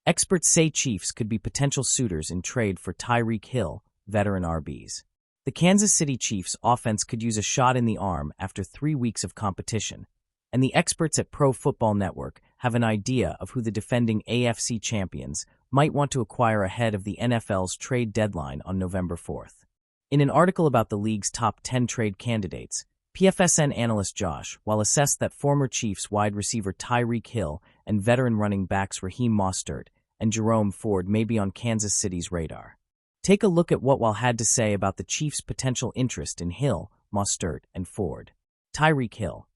Experts say Chiefs could be potential suitors in trade for Tyreek Hill, veteran RBs. The Kansas City Chiefs offense could use a shot in the arm after 3 weeks of competition, and the experts at Pro Football Network have an idea of who the defending AFC champions might want to acquire ahead of the NFL's trade deadline on November 4th. In an article about the league's top 10 trade candidates, PFSN analyst Josh Wall assessed that former Chiefs wide receiver Tyreek Hill and veteran running backs Raheem Mostert and Jerome Ford may be on Kansas City's radar. Take a look at what Wall had to say about the Chiefs' potential interest in Hill, Mostert, and Ford. Tyreek Hill.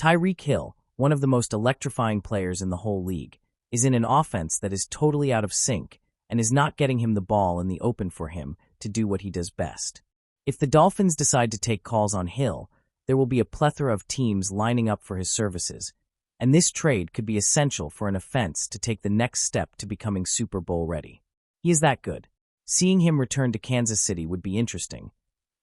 Tyreek Hill, one of the most electrifying players in the whole league, is in an offense that is totally out of sync and is not getting him the ball in the open for him to do what he does best. If the Dolphins decide to take calls on Hill, there will be a plethora of teams lining up for his services, and this trade could be essential for an offense to take the next step to becoming Super Bowl ready. He is that good. Seeing him return to Kansas City would be interesting,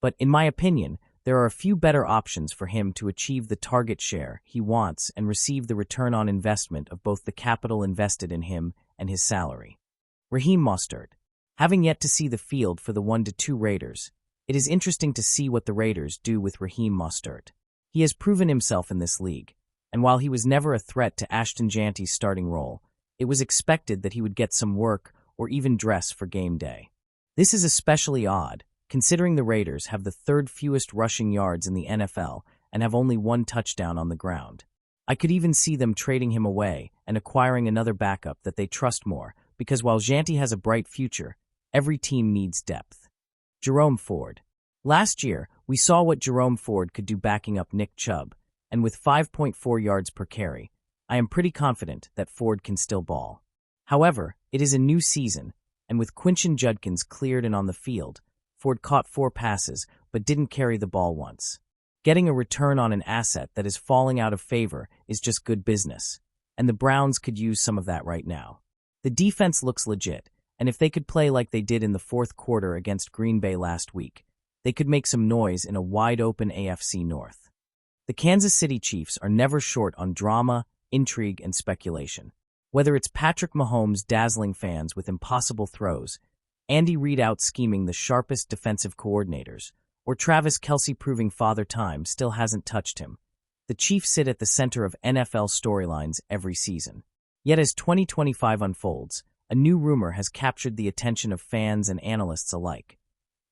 but in my opinion, there are a few better options for him to achieve the target share he wants and receive the return on investment of both the capital invested in him and his salary. Raheem Mostert. Having yet to see the field for the 1-2 Raiders, it is interesting to see what the Raiders do with Raheem Mostert. He has proven himself in this league, and while he was never a threat to Ashton Janty's starting role, it was expected that he would get some work or even dress for game day. This is especially odd, considering the Raiders have the third fewest rushing yards in the NFL and have only 1 touchdown on the ground. I could even see them trading him away and acquiring another backup that they trust more, because while Janty has a bright future, every team needs depth. Jerome Ford. Last year, we saw what Jerome Ford could do backing up Nick Chubb, and with 5.4 yards per carry, I am pretty confident that Ford can still ball. However, it is a new season, and with Quinton Judkins cleared and on the field, Ford caught 4 passes but didn't carry the ball once. Getting a return on an asset that is falling out of favor is just good business, and the Browns could use some of that right now. The defense looks legit, and if they could play like they did in the 4th quarter against Green Bay last week, they could make some noise in a wide-open AFC North. The Kansas City Chiefs are never short on drama, intrigue, and speculation. Whether it's Patrick Mahomes dazzling fans with impossible throws, Andy Reid out-scheming the sharpest defensive coordinators, or Travis Kelce proving Father Time still hasn't touched him, the Chiefs sit at the center of NFL storylines every season. Yet as 2025 unfolds, a new rumor has captured the attention of fans and analysts alike.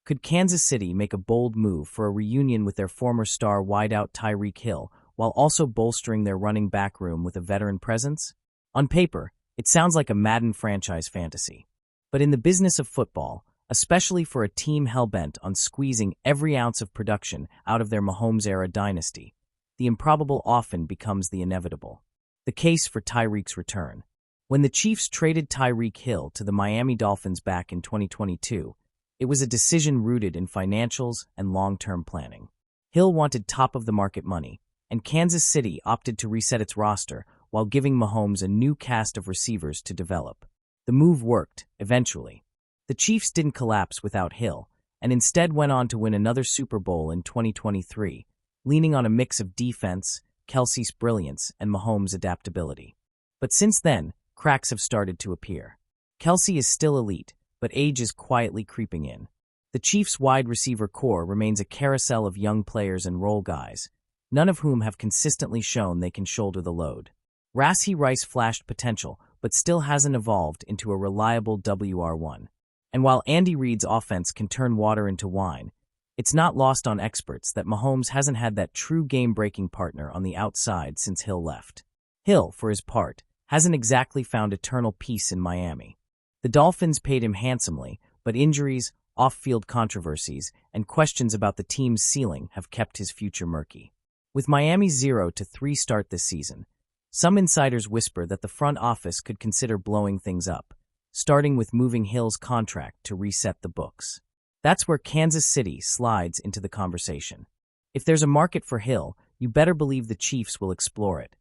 Could Kansas City make a bold move for a reunion with their former star wideout Tyreek Hill while also bolstering their running back room with a veteran presence? On paper, it sounds like a Madden franchise fantasy. But in the business of football, especially for a team hell-bent on squeezing every ounce of production out of their Mahomes-era dynasty, the improbable often becomes the inevitable. The case for Tyreek's return. When the Chiefs traded Tyreek Hill to the Miami Dolphins back in 2022, it was a decision rooted in financials and long-term planning. Hill wanted top-of-the-market money, and Kansas City opted to reset its roster while giving Mahomes a new cast of receivers to develop. The move worked, eventually. The Chiefs didn't collapse without Hill, and instead went on to win another Super Bowl in 2023, leaning on a mix of defense, Kelce's brilliance, and Mahomes' adaptability. But since then, cracks have started to appear. Kelce is still elite, but age is quietly creeping in. The Chiefs' wide receiver core remains a carousel of young players and role guys, none of whom have consistently shown they can shoulder the load. Rashee Rice flashed potential, but still hasn't evolved into a reliable WR1. And while Andy Reid's offense can turn water into wine, it's not lost on experts that Mahomes hasn't had that true game-breaking partner on the outside since Hill left. Hill, for his part, hasn't exactly found eternal peace in Miami. The Dolphins paid him handsomely, but injuries, off-field controversies, and questions about the team's ceiling have kept his future murky. With Miami's 0-3 start this season, some insiders whisper that the front office could consider blowing things up, starting with moving Hill's contract to reset the books. That's where Kansas City slides into the conversation. If there's a market for Hill, you better believe the Chiefs will explore it.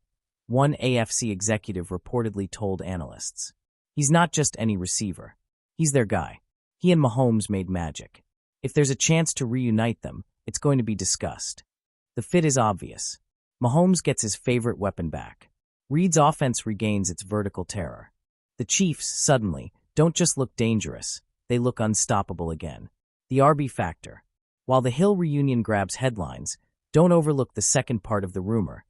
One AFC executive reportedly told analysts. He's not just any receiver. He's their guy. He and Mahomes made magic. If there's a chance to reunite them, it's going to be discussed. The fit is obvious. Mahomes gets his favorite weapon back. Reid's offense regains its vertical terror. The Chiefs, suddenly, don't just look dangerous, they look unstoppable again. The RB factor. While the Hill reunion grabs headlines, don't overlook the second part of the rumor.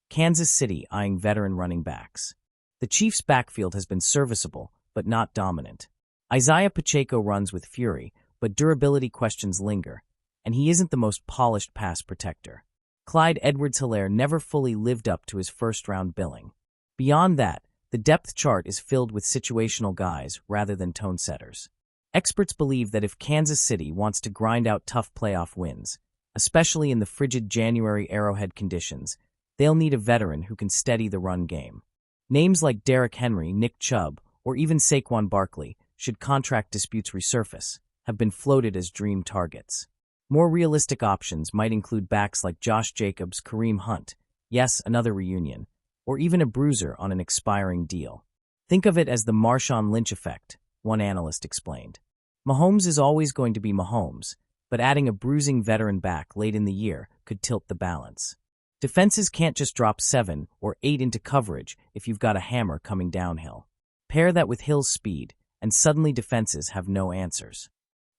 Kansas City eyeing veteran running backs. The Chiefs' backfield has been serviceable, but not dominant. Isaiah Pacheco runs with fury, but durability questions linger, and he isn't the most polished pass protector. Clyde Edwards-Helaire never fully lived up to his first-round billing. Beyond that, the depth chart is filled with situational guys rather than tone-setters. Experts believe that if Kansas City wants to grind out tough playoff wins, especially in the frigid January Arrowhead conditions, they'll need a veteran who can steady the run game. Names like Derrick Henry, Nick Chubb, or even Saquon Barkley, should contract disputes resurface, have been floated as dream targets. More realistic options might include backs like Josh Jacobs, Kareem Hunt, yes, another reunion, or even a bruiser on an expiring deal. Think of it as the Marshawn Lynch effect, one analyst explained. Mahomes is always going to be Mahomes, but adding a bruising veteran back late in the year could tilt the balance. Defenses can't just drop 7 or 8 into coverage if you've got a hammer coming downhill. Pair that with Hill's speed, and suddenly defenses have no answers.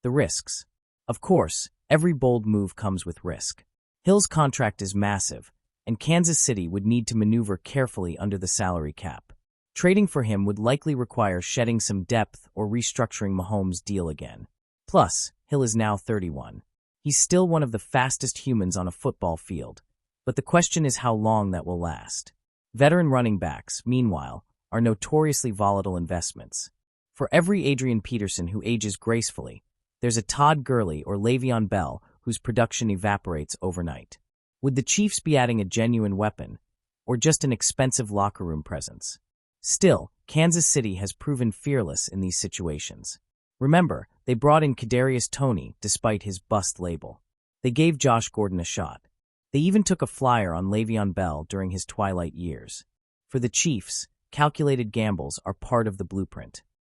The risks. Of course, every bold move comes with risk. Hill's contract is massive, and Kansas City would need to maneuver carefully under the salary cap. Trading for him would likely require shedding some depth or restructuring Mahomes' deal again. Plus, Hill is now 31. He's still one of the fastest humans on a football field, but the question is how long that will last. Veteran running backs, meanwhile, are notoriously volatile investments. For every Adrian Peterson who ages gracefully, there's a Todd Gurley or Le'Veon Bell whose production evaporates overnight. Would the Chiefs be adding a genuine weapon, or just an expensive locker room presence? Still, Kansas City has proven fearless in these situations. Remember, they brought in Kadarius Toney despite his bust label. They gave Josh Gordon a shot. They even took a flyer on Le'Veon Bell during his twilight years. For the Chiefs, calculated gambles are part of the blueprint.